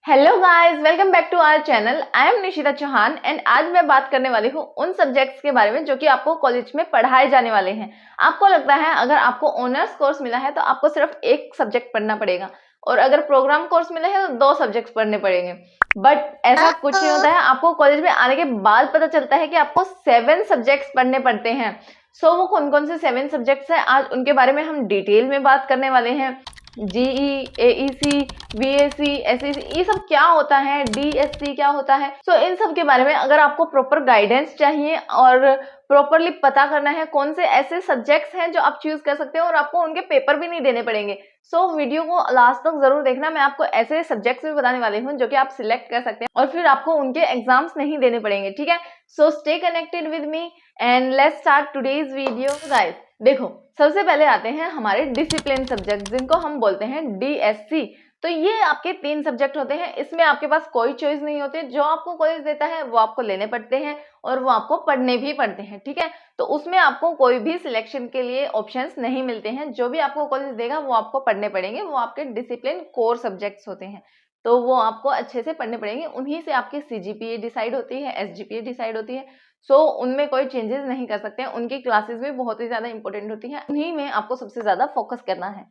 Hello guys, welcome back to our channel. I am Nishita Chauhan and आज मैं बात करने वाली हूँ उन सब्जेक्ट्स के बारे में जो कि आपको कॉलेज में पढ़ाए जाने वाले हैं। आपको लगता है अगर आपको ऑनर्स कोर्स मिला है तो आपको सिर्फ एक सब्जेक्ट पढ़ना पड़ेगा और अगर प्रोग्राम कोर्स मिला है तो 2 सब्जेक्ट्स पढ़ने पड़ेंगे। बट ऐसा कुछ नहीं होता है। आपको कॉलेज में आने के बाद पता चलता है कि आपको 7 सब्जेक्ट्स पढ़ने पड़ते हैं। वो कौन कौन से 7 सब्जेक्ट्स हैं, आज उनके बारे में हम डिटेल में बात करने वाले हैं। जीई, एईसी, बीएससी, एसईसी, ये सब क्या होता है, डीएससी क्या होता है। इन सब के बारे में अगर आपको प्रॉपर गाइडेंस चाहिए और प्रॉपरली पता करना है कौन से ऐसे सब्जेक्ट्स हैं जो आप चूज कर सकते हो और आपको उनके पेपर भी नहीं देने पड़ेंगे। वीडियो को लास्ट तक जरूर देखना। मैं आपको ऐसे सब्जेक्ट्स भी बताने वाली हूँ जो कि आप सिलेक्ट कर सकते हैं और फिर आपको उनके एग्जाम्स नहीं देने पड़ेंगे, ठीक है। Stay connected with me and let's start today's video. Guys देखो, सबसे पहले आते हैं हमारे डिसिप्लिन सब्जेक्ट जिनको हम बोलते हैं डीएससी। तो ये आपके 3 सब्जेक्ट होते हैं। इसमें आपके पास कोई चॉइस नहीं होती, जो आपको कॉलेज देता है वो आपको लेने पड़ते हैं और वो आपको पढ़ने भी पड़ते हैं, ठीक है। तो उसमें आपको कोई भी सिलेक्शन के लिए ऑप्शंस नहीं मिलते हैं। जो भी आपको कॉलेज देगा वो आपको पढ़ने पड़ेंगे। वो आपके डिसिप्लिन कोर सब्जेक्ट्स होते हैं, तो वो आपको अच्छे से पढ़ने पड़ेंगे। उन्हीं से आपकी सीजीपीए डिसाइड होती है, एसजीपीए डिसाइड होती है। उनमें कोई चेंजेस नहीं कर सकते हैं। उनकी क्लासेस भी बहुत ही ज्यादा इंपॉर्टेंट होती हैं, उन्हीं में आपको सबसे ज्यादा फोकस करना है।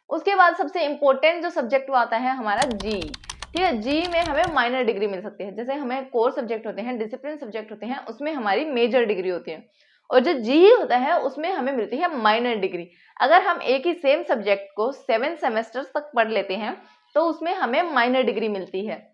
उसके बाद सबसे इंपॉर्टेंट जो सब्जेक्ट वो आता है हमारा जी, ठीक है। जी में हमें माइनर डिग्री मिल सकती है। जैसे हमें कोर सब्जेक्ट होते हैं, डिसिप्लिन सब्जेक्ट होते हैं, उसमें हमारी मेजर डिग्री होती है और जो जी होता है उसमें हमें मिलती है माइनर डिग्री। अगर हम एक ही सेम सब्जेक्ट को 7 सेमेस्टर्स तक पढ़ लेते हैं तो उसमें हमें माइनर डिग्री मिलती है।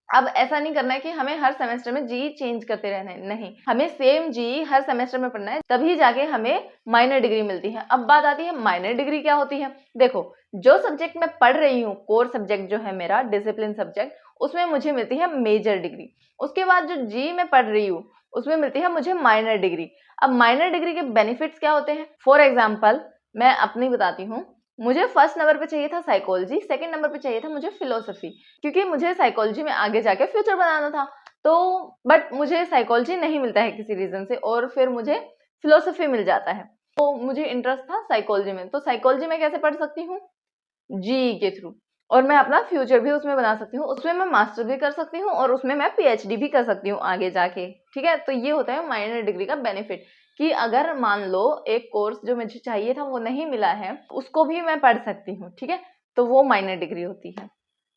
अब ऐसा नहीं करना है कि हमें हर सेमेस्टर में जी चेंज करते रहना है, नहीं, हमें सेम जी हर सेमेस्टर में पढ़ना है, तभी जाके हमें माइनर डिग्री मिलती है। अब बात आती है माइनर डिग्री क्या होती है। देखो, जो सब्जेक्ट मैं पढ़ रही हूँ, कोर सब्जेक्ट जो है मेरा डिसिप्लिन सब्जेक्ट, उसमें मुझे मिलती है मेजर डिग्री। उसके बाद जो जी मैं पढ़ रही हूँ उसमें मिलती है मुझे माइनर डिग्री। अब माइनर डिग्री के बेनिफिट्स क्या होते हैं, फॉर एग्जाम्पल मैं अपनी बताती हूँ। मुझे फर्स्ट नंबर पे चाहिए था साइकोलॉजी, सेकंड नंबर पे चाहिए था मुझे फिलोसफी, क्योंकि मुझे साइकोलॉजी में आगे जाके फ्यूचर बनाना था। बट मुझे साइकोलॉजी नहीं मिलता है किसी रीजन से और फिर मुझे फिलोसफी मिल जाता है। मुझे इंटरेस्ट था साइकोलॉजी में, तो साइकोलॉजी में कैसे पढ़ सकती हूँ, जी के थ्रू, और मैं अपना फ्यूचर भी उसमें बना सकती हूँ। उसमें मैं मास्टर भी कर सकती हूँ और उसमें मैं पीएचडी भी कर सकती हूँ आगे जाके, ठीक है। तो ये होता है माइनर डिग्री का बेनिफिट कि अगर मान लो एक कोर्स जो मुझे चाहिए था वो नहीं मिला है, उसको भी मैं पढ़ सकती हूँ, ठीक है। तो वो माइनर डिग्री होती है।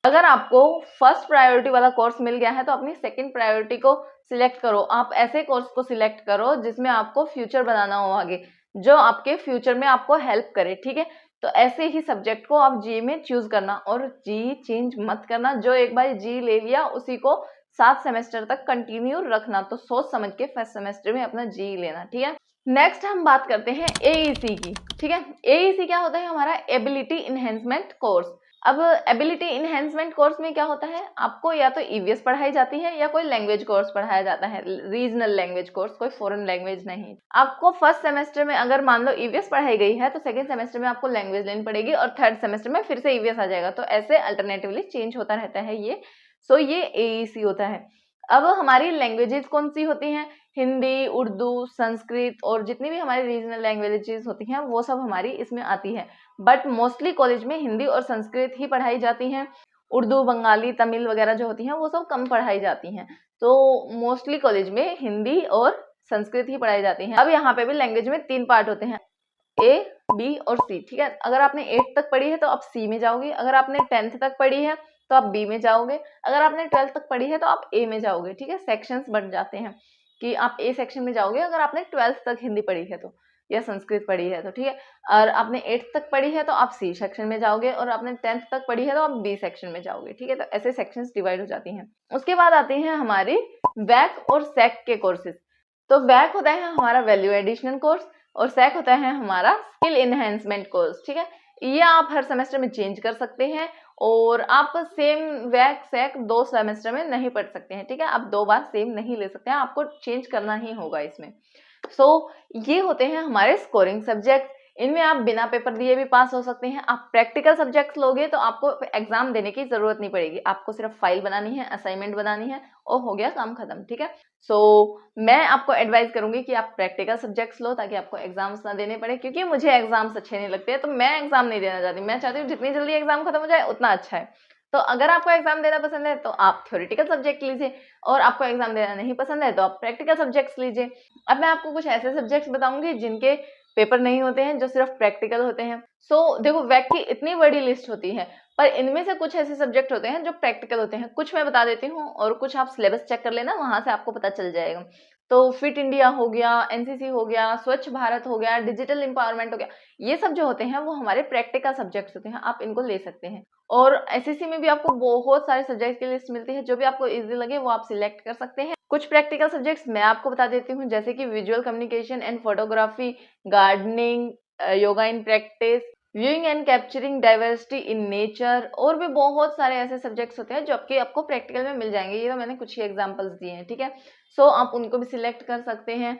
अगर आपको फर्स्ट प्रायोरिटी वाला कोर्स मिल गया है तो अपनी सेकंड प्रायोरिटी को सिलेक्ट करो। आप ऐसे कोर्स को सिलेक्ट करो जिसमें आपको फ्यूचर बनाना हो आगे, जो आपके फ्यूचर में आपको हेल्प करे, ठीक है। तो ऐसे ही सब्जेक्ट को आप जी में चूज करना और जी चेंज मत करना। जो एक बार जी ले लिया उसी को 7 सेमेस्टर तक कंटिन्यू रखना। तो सोच समझ के फर्स्ट सेमेस्टर में अपना जी लेना, ठीक है। नेक्स्ट हम बात करते हैं एईसी की, ठीक है। एईसी क्या होता है, हमारा एबिलिटी इनहेंसमेंट कोर्स। अब एबिलिटी इनहेंसमेंट कोर्स में क्या होता है, आपको या तो ईवीएस पढ़ाई जाती है या कोई लैंग्वेज कोर्स पढ़ाया जाता है, रीजनल लैंग्वेज कोर्स, कोई फॉरेन लैंग्वेज नहीं। आपको फर्स्ट सेमेस्टर में अगर मान लो ईवीएस पढ़ाई गई है तो सेकंड सेमेस्टर में आपको लैंग्वेज लेनी पड़ेगी और थर्ड सेमेस्टर में फिर से ईवीएस आ जाएगा। तो ऐसे अल्टरनेटिवली चेंज होता रहता है ये। ये एईसी होता है। अब हमारी लैंग्वेजेस कौन सी होती हैं, हिंदी, उर्दू, संस्कृत और जितनी भी हमारी रीजनल लैंग्वेजेस होती हैं वो सब हमारी इसमें आती है। बट मोस्टली कॉलेज में हिंदी और संस्कृत ही पढ़ाई जाती हैं। उर्दू, बंगाली, तमिल वगैरह जो होती हैं वो सब कम पढ़ाई जाती हैं। तो मोस्टली कॉलेज में हिंदी और संस्कृत ही पढ़ाई जाती हैं। अब यहाँ पे भी लैंग्वेज में 3 पार्ट होते हैं, ए, बी और सी, ठीक है। अगर आपने 8th तक पढ़ी है तो आप सी में जाओगे, अगर आपने 10th तक पढ़ी है तो आप बी में जाओगे, अगर आपने 12th तक पढ़ी है तो आप ए में जाओगे, ठीक है। सेक्शंस बन जाते हैं कि आप ए सेक्शन में जाओगे अगर आपने 12th तक हिंदी पढ़ी है तो, या संस्कृत पढ़ी है तो, ठीक है। और आपने 8th तक पढ़ी है तो आप सी सेक्शन में जाओगे और आपने 10th तक पढ़ी है तो आप बी सेक्शन में जाओगे, ठीक है। तो ऐसे सेक्शंस डिवाइड हो जाती हैं। उसके बाद आते हैं हमारी वैक और सैक के कोर्सेज। तो वैक होता है हमारा वैल्यू एडिशनल कोर्स और सैक होता है हमारा स्किल इनहेंसमेंट कोर्स, ठीक है। ये आप हर सेमेस्टर में चेंज कर सकते हैं और आप सेम वैक सैक 2 सेमेस्टर में नहीं पढ़ सकते हैं, ठीक है। आप 2 बार सेम नहीं ले सकते हैं, आपको चेंज करना ही होगा इसमें। ये होते हैं हमारे स्कोरिंग सब्जेक्ट। इनमें आप बिना पेपर दिए भी पास हो सकते हैं। आप प्रैक्टिकल सब्जेक्ट्स लोगे तो आपको एग्जाम देने की जरूरत नहीं पड़ेगी, आपको सिर्फ फाइल बनानी है, असाइनमेंट बनानी है और हो गया काम खत्म, ठीक है। मैं आपको एडवाइस करूंगी कि आप प्रैक्टिकल सब्जेक्ट्स लो ताकि आपको एग्जाम्स ना देने पड़े, क्योंकि मुझे एग्जाम्स अच्छे नहीं लगते, तो मैं एग्जाम नहीं देना चाहती। मैं चाहती हूँ जितनी जल्दी एग्जाम खत्म हो जाए उतना अच्छा है। तो अगर आपको एग्जाम देना पसंद है तो आप थ्योरेटिकल सब्जेक्ट लीजिए, और आपको एग्जाम देना नहीं पसंद है तो आप प्रैक्टिकल सब्जेक्ट्स लीजिए। अब मैं आपको कुछ ऐसे सब्जेक्ट्स बताऊंगी जिनके पेपर नहीं होते हैं, जो सिर्फ प्रैक्टिकल होते हैं। देखो, वैक की इतनी बड़ी लिस्ट होती है, पर इनमें से कुछ ऐसे सब्जेक्ट होते हैं जो प्रैक्टिकल होते हैं। कुछ मैं बता देती हूँ और कुछ आप सिलेबस चेक कर लेना, वहां से आपको पता चल जाएगा। तो फिट इंडिया हो गया, एनसीसी हो गया, स्वच्छ भारत हो गया, डिजिटल एम्पावरमेंट हो गया, ये सब जो होते हैं वो हमारे प्रैक्टिकल सब्जेक्ट्स होते हैं, आप इनको ले सकते हैं। और एसएससी में भी आपको बहुत सारे सब्जेक्ट की लिस्ट मिलती है, जो भी आपको इजी लगे वो आप सिलेक्ट कर सकते हैं। कुछ प्रैक्टिकल सब्जेक्ट्स मैं आपको बता देती हूँ, जैसे कि visual communication and photography, gardening, yoga in practice, viewing and capturing diversity in nature, और भी बहुत सारे ऐसे सब्जेक्ट्स होते हैं जो आपको प्रैक्टिकल में मिल जाएंगे। ये तो मैंने कुछ ही एग्जांपल्स दिए हैं, ठीक है। आप उनको भी सिलेक्ट कर सकते हैं।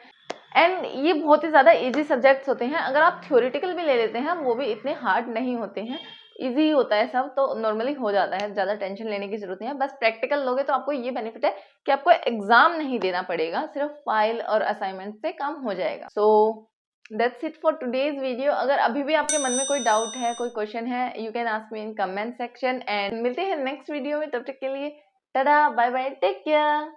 एंड ये बहुत ही ज़्यादा इजी सब्जेक्ट्स होते हैं। अगर आप थ्योरेटिकल भी ले लेते हैं, वो भी इतने हार्ड नहीं होते हैं, इजी होता है सब, तो नॉर्मली हो जाता है, ज़्यादा टेंशन लेने की जरूरत नहीं है। बस प्रैक्टिकल लोगे तो आपको ये बेनिफिट है कि आपको एग्जाम नहीं देना पड़ेगा, सिर्फ फाइल और असाइनमेंट से काम हो जाएगा। That's it for today's video. अगर अभी भी आपके मन में कोई डाउट है, कोई क्वेश्चन है, you can ask me in comment section, and मिलते हैं नेक्स्ट वीडियो में। तब तक के लिए tata, bye bye, take care.